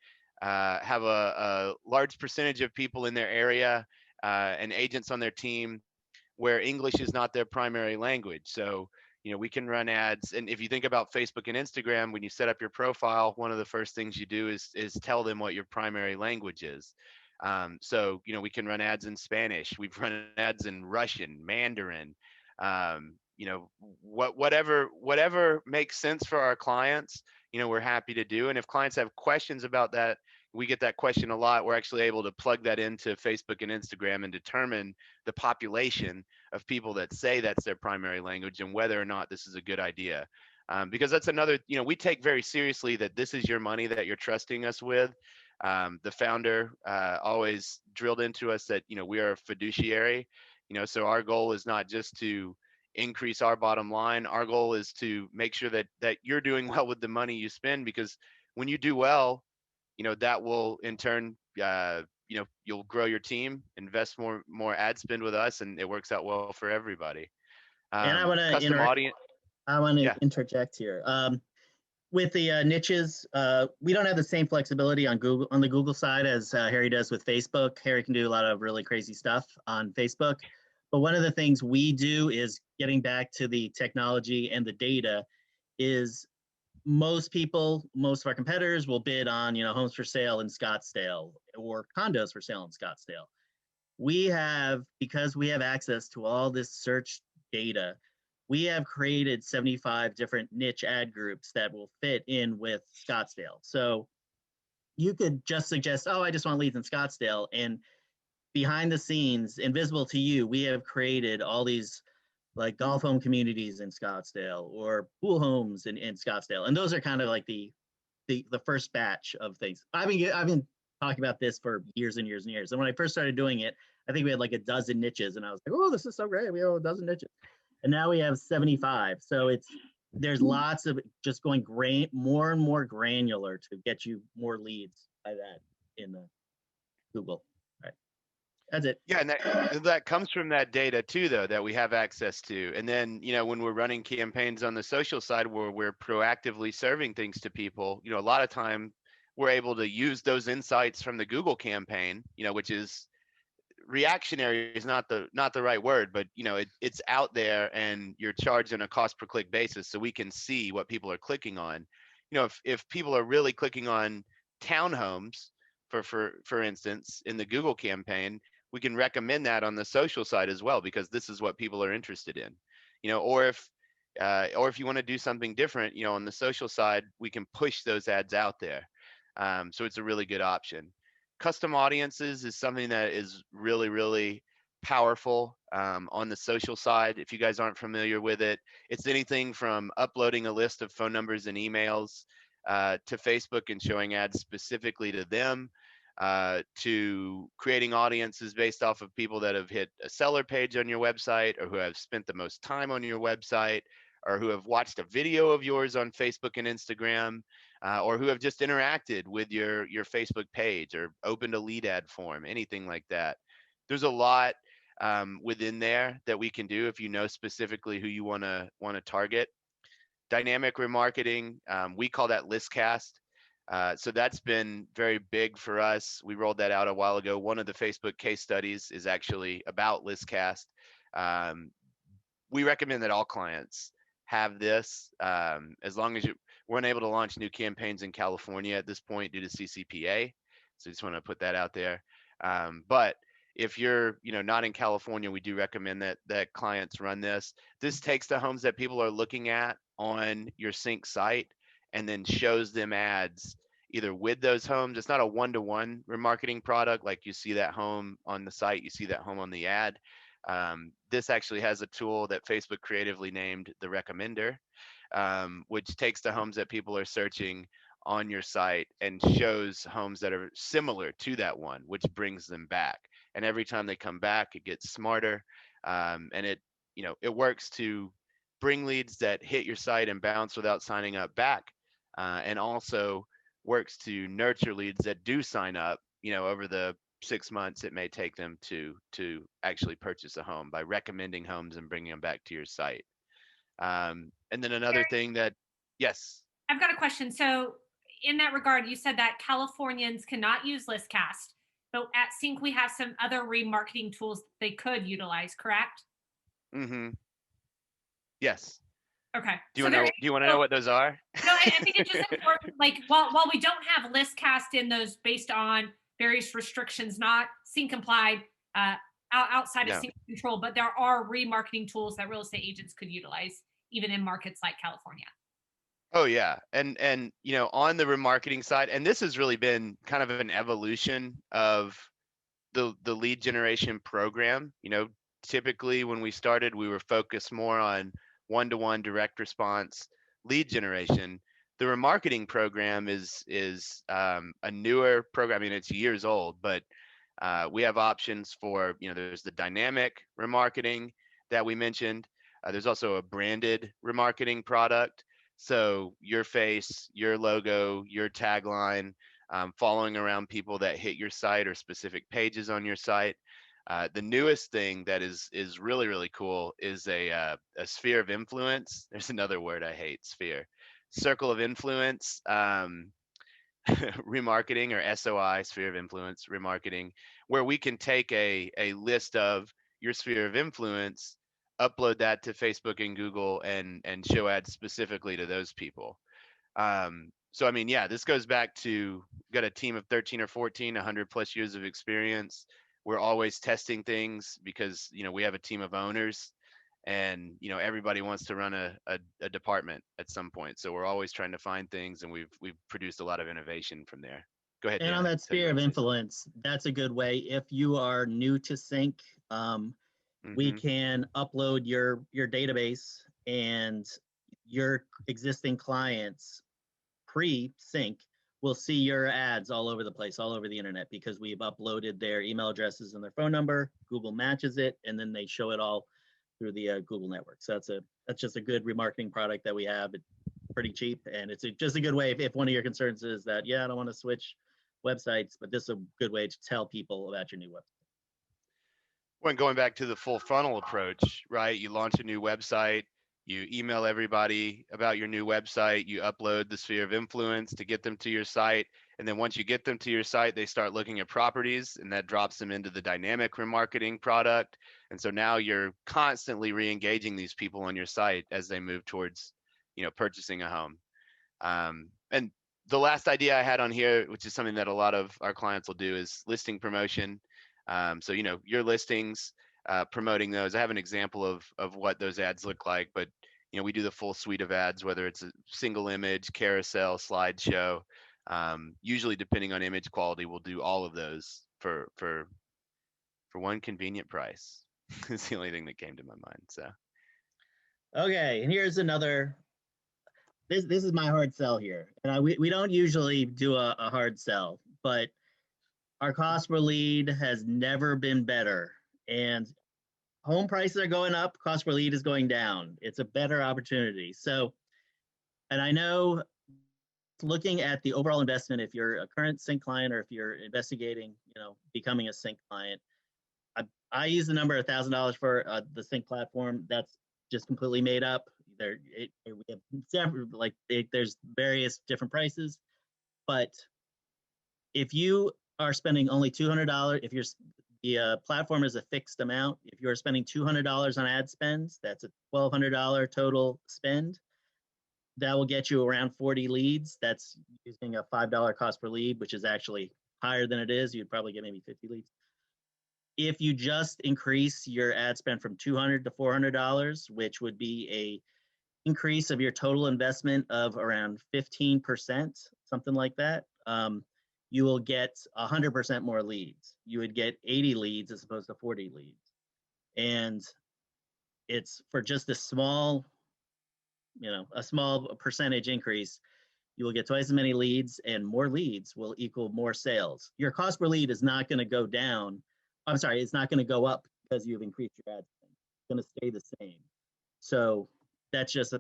have a large percentage of people in their area and agents on their team where English is not their primary language. So, we can run ads. And if you think about Facebook and Instagram, when you set up your profile, one of the first things you do is tell them what your primary language is. So, we can run ads in Spanish. We've run ads in Russian, Mandarin, whatever makes sense for our clients, we're happy to do. And if clients have questions about that, we get that question a lot. We're actually able to plug that into Facebook and Instagram and determine the population of people that say that's their primary language and whether or not this is a good idea. Because that's another, we take very seriously that this is your money that you're trusting us with. The founder always drilled into us that, we are a fiduciary, so our goal is not just to increase our bottom line. Our goal is to make sure that you're doing well with the money you spend, because when you do well, that will in turn, you'll grow your team, invest more ad spend with us, and it works out well for everybody. And Custom audience. I want to Yeah. interject here. With the niches, we don't have the same flexibility on the Google side as Harry does with Facebook. Harry can do a lot of really crazy stuff on Facebook. But one of the things we do is, getting back to the technology and the data, is most of our competitors will bid on, homes for sale in Scottsdale or condos for sale in Scottsdale. Because we have access to all this search data, we have created 75 different niche ad groups that will fit in with Scottsdale. So you could just suggest, oh, I just want leads in Scottsdale. And behind the scenes, invisible to you, we have created all these like golf home communities in Scottsdale or pool homes in Scottsdale. And those are kind of like the first batch of things. I've been talking about this for years and years and years. And when I first started doing it, I think we had like a dozen niches, and I was like, oh, this is so great. We have a dozen niches. And now we have 75. So there's lots of just going more and more granular to get you more leads by that in the Google. All right. That's it. Yeah, and that comes from that data too, though, that we have access to. And then, when we're running campaigns on the social side where we're proactively serving things to people, a lot of time we're able to use those insights from the Google campaign, which is reactionary is not the right word, but it's out there and you're charged on a cost per click basis, so we can see what people are clicking on. If people are really clicking on townhomes, for instance, in the Google campaign, we can recommend that on the social side as well, because this is what people are interested in. Or if you want to do something different, on the social side, we can push those ads out there. So it's a really good option. Custom audiences is something that is really, really powerful on the social side. If you guys aren't familiar with it, it's anything from uploading a list of phone numbers and emails to Facebook and showing ads specifically to them, to creating audiences based off of people that have hit a seller page on your website, or who have spent the most time on your website, or who have watched a video of yours on Facebook and Instagram, or who have just interacted with your Facebook page or opened a lead ad form, anything like that. There's a lot within there that we can do if you know specifically who you want to target. Dynamic remarketing, we call that listcast. So that's been very big for us. We rolled that out a while ago. One of the Facebook case studies is actually about listcast. Um, we recommend that all clients have this, as long as we're unable to launch new campaigns in California at this point due to CCPA. So just want to put that out there. But if you're, not in California, we do recommend that clients run this. This takes the homes that people are looking at on your CINC site and then shows them ads either with those homes. It's not a one-to-one remarketing product like you see that home on the site, you see that home on the ad. This actually has a tool that Facebook creatively named the recommender, which takes the homes that people are searching on your site and shows homes that are similar to that one, which brings them back. And every time they come back, it gets smarter, and it works to bring leads that hit your site and bounce without signing up back, and also works to nurture leads that do sign up, over the 6 months it may take them to actually purchase a home by recommending homes and bringing them back to your site. And then another thing that, yes. I've got a question. So, in that regard, you said that Californians cannot use listcast, but at CINC we have some other remarketing tools they could utilize, correct? Mm-hmm. Yes. Okay. Do you want to know what those are? No, I think it's just important. Like, while we don't have listcast in those based on various restrictions, not CINC complied, outside of No. CINC control, but there are remarketing tools that real estate agents could utilize, even in markets like California. Oh yeah, and on the remarketing side, and this has really been kind of an evolution of the lead generation program. Typically when we started, we were focused more on one-to-one direct response lead generation. The remarketing program is a newer program. I mean, it's years old, but we have options for, there's the dynamic remarketing that we mentioned. There's also a branded remarketing product. So your face, your logo, your tagline, following around people that hit your site or specific pages on your site. The newest thing that is really, really cool is a sphere of influence. There's another word I hate, sphere. Circle of influence. Remarketing, or SOI, sphere of influence remarketing, where we can take a list of your sphere of influence, upload that to Facebook and Google, and show ads specifically to those people. So I mean, yeah, this goes back to, got a team of 13 or 14, 100 plus years of experience. We're always testing things because we have a team of owners, and everybody wants to run a department at some point. So we're always trying to find things, and we've produced a lot of innovation from there. Go ahead, And Dan. on that sphere of influence, that's a good way. If you are new to CINC, we can upload your database, and your existing clients pre-CINC will see your ads all over the place, all over the internet, because we've uploaded their email addresses and their phone number. Google matches it, and then they show it all through the Google network. So that's just a good remarketing product that we have. It's pretty cheap, and it's just a good way if one of your concerns is that, I don't want to switch websites, but this is a good way to tell people about your new website. When going back to the full funnel approach, right? You launch a new website, you email everybody about your new website, you upload the sphere of influence to get them to your site. And then once you get them to your site, they start looking at properties, and that drops them into the dynamic remarketing product. And so now you're constantly re-engaging these people on your site as they move towards, purchasing a home. And the last idea I had on here, which is something that a lot of our clients will do, is listing promotion. So, your listings, promoting those. I have an example of what those ads look like, but we do the full suite of ads, whether it's a single image, carousel, slideshow. Usually, depending on image quality, we'll do all of those for for one convenient price. It's the only thing that came to my mind. So Okay, and here's another. This is my hard sell here, and we don't usually do a hard sell, but our cost per lead has never been better, and home prices are going up, cost per lead is going down. It's a better opportunity. So, and I know looking at the overall investment, if you're a current CINC client or if you're investigating, becoming a CINC client, I use the number $1,000 for the CINC platform. That's just completely made up. We have several, there's various different prices, but if you are spending only $200, if the platform is a fixed amount, if you're spending $200 on ad spends, that's a $1,200 total spend. That will get you around 40 leads. That's using a $5 cost per lead, which is actually higher than it is. You'd probably get maybe 50 leads. If you just increase your ad spend from $200 to $400, which would be a increase of your total investment of around 15%, something like that, you will get 100% more leads. You would get 80 leads as opposed to 40 leads. And it's for just a small percentage increase, you will get twice as many leads, and more leads will equal more sales. Your cost per lead is not going to go down. I'm sorry, it's not going to go up because you've increased your ad spend. It's going to stay the same. So that's just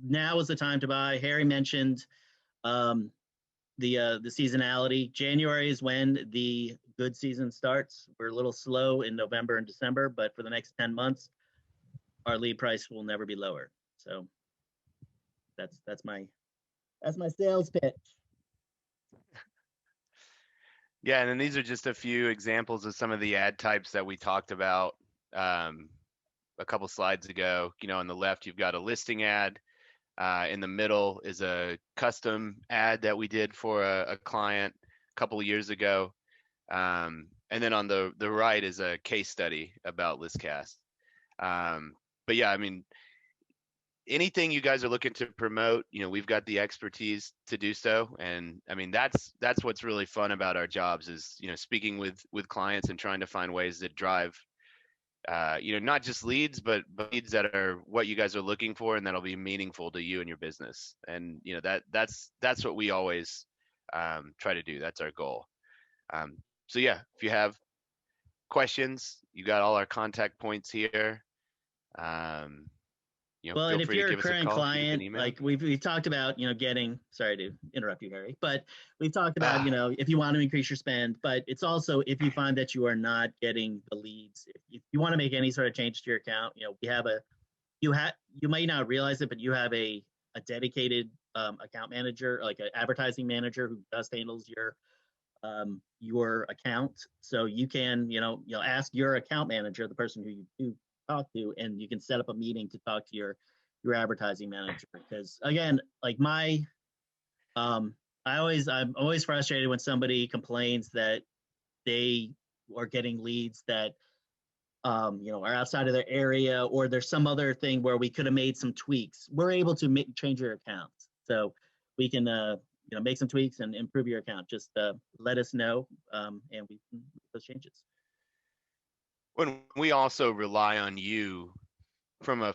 now is the time to buy. Harry mentioned the seasonality. January is when the good season starts. We're a little slow in November and December, but for the next 10 months, our lead price will never be lower. So that's my sales pitch. yeah, and then these are just a few examples of some of the ad types that we talked about a couple slides ago. On the left, you've got a listing ad. In the middle is a custom ad that we did for a client a couple of years ago. And then on the right is a case study about ListCast. But yeah, I mean, anything you guys are looking to promote, we've got the expertise to do so. And I mean, that's what's really fun about our jobs is, speaking with clients and trying to find ways that drive, not just leads, but leads that are what you guys are looking for and that'll be meaningful to you and your business. And, that's what we always try to do. That's our goal. So yeah, if you have questions, you got all our contact points here. Well, feel and if free to you're a give us a current call, shoot us an client, email. like we've talked about, getting, sorry to interrupt you, Harry, but we've talked about, if you want to increase your spend, but it's also if you find that you are not getting the leads, if you want to make any sort of change to your account, we have you might not realize it, but you have a dedicated account manager, like an advertising manager who handles your account. So you can, ask your account manager, the person who you do talk to, and you can set up a meeting to talk to your advertising manager. Because again, like I'm always frustrated when somebody complains that they are getting leads that are outside of their area, or there's some other thing where we could have made some tweaks. We're able to change your accounts, so we can make some tweaks and improve your account. Just let us know, and we can make those changes. When we also rely on you from a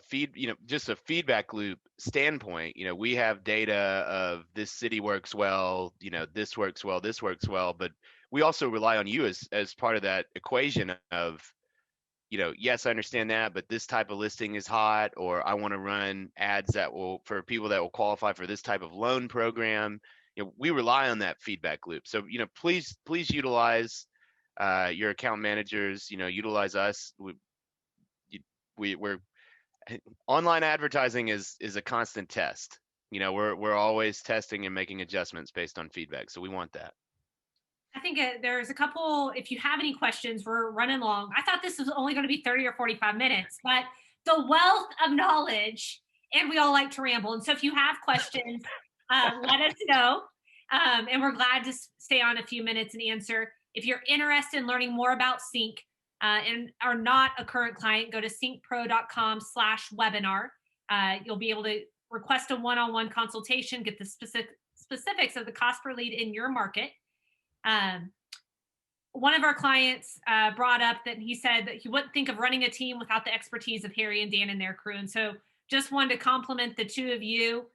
just a feedback loop standpoint, we have data of this city works well, this works well, this works well, but we also rely on you as part of that equation of, yes, I understand that, but this type of listing is hot, or I want to run ads for people that will qualify for this type of loan program. We rely on that feedback loop. So, please utilize your account managers, utilize us. We're online advertising is a constant test. We're always testing and making adjustments based on feedback. So we want that. I think there's a couple, if you have any questions, we're running long. I thought this was only going to be 30 or 45 minutes, but the wealth of knowledge, and we all like to ramble. And so if you have questions, let us know. And we're glad to stay on a few minutes and answer. If you're interested in learning more about CINC and are not a current client, go to cincpro.com/webinar. You'll be able to request a one-on-one consultation, get the specifics of the cost per lead in your market. one of our clients brought up that he said that he wouldn't think of running a team without the expertise of Harry and Dan and their crew. And so just wanted to compliment the two of you.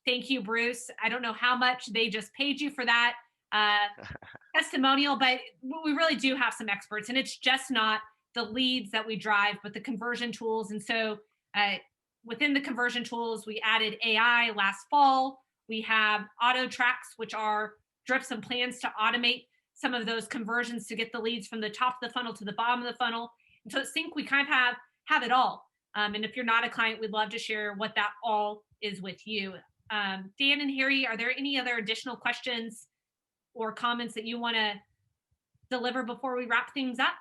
Thank you, Bruce. I don't know how much they just paid you for that testimonial, but we really do have some experts, and it's just not the leads that we drive, but the conversion tools. And so within the conversion tools, we added AI last fall. We have auto tracks, which are drips and plans to automate some of those conversions to get the leads from the top of the funnel to the bottom of the funnel. And so at CINC, we kind of have it all. And if you're not a client, we'd love to share what that all is with you. Dan and Harry, are there any other additional questions or comments that you want to deliver before we wrap things up?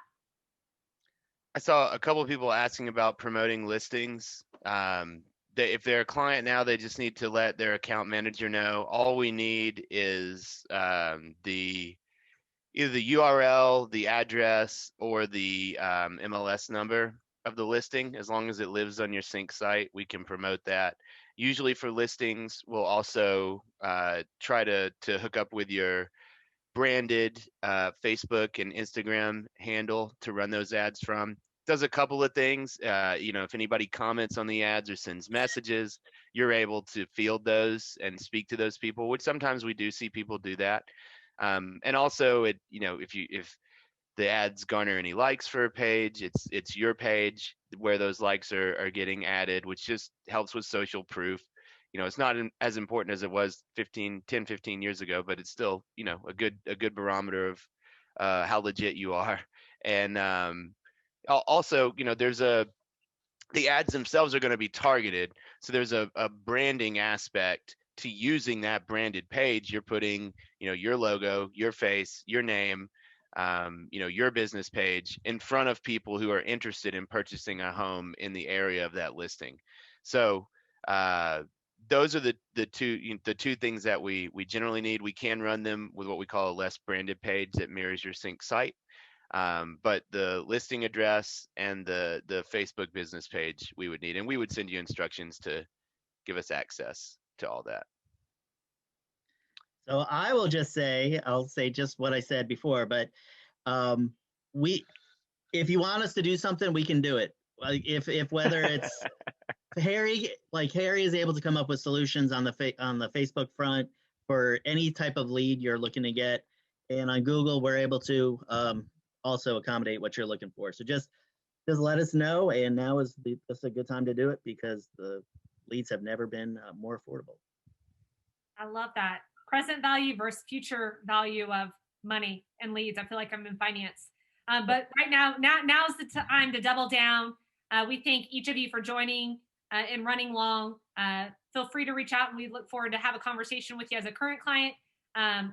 I saw a couple of people asking about promoting listings. If they're a client now, they just need to let their account manager know. All we need is either the URL, the address, or the MLS number of the listing. As long as it lives on your CINC site, we can promote that. Usually for listings, we'll also try to hook up with your branded Facebook and Instagram handle to run those ads from. Does a couple of things. If anybody comments on the ads or sends messages, you're able to field those and speak to those people, which sometimes we do see people do that. And also, if the ads garner any likes for a page, it's your page where those likes are getting added, which just helps with social proof. It's not as important as it was 10, 15 years ago, but it's still, a good barometer of how legit you are. And also, the ads themselves are going to be targeted. So there's a branding aspect to using that branded page. You're putting, your logo, your face, your name, your business page in front of people who are interested in purchasing a home in the area of that listing. So those are the two things that we generally need. We can run them with what we call a less branded page that mirrors your CINC site. But the listing address and the Facebook business page we would need, and we would send you instructions to give us access to all that. So I'll say just what I said before, but if you want us to do something, we can do it. Like if whether it's Harry is able to come up with solutions on the Facebook front for any type of lead you're looking to get, and on Google we're able to also accommodate what you're looking for. So just let us know, and now is a good time to do it because the leads have never been more affordable. I love that. Present value versus future value of money and leads. I feel like I'm in finance. But right now's the time to double down. We thank each of you for joining and running long. Feel free to reach out, and we look forward to have a conversation with you as a current client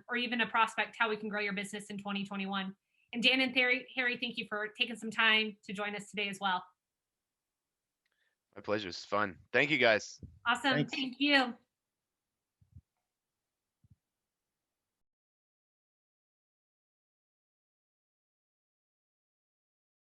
or even a prospect, how we can grow your business in 2021. And Dan and Harry, thank you for taking some time to join us today as well. My pleasure. It's fun. Thank you, guys. Awesome. Thanks. Thank you.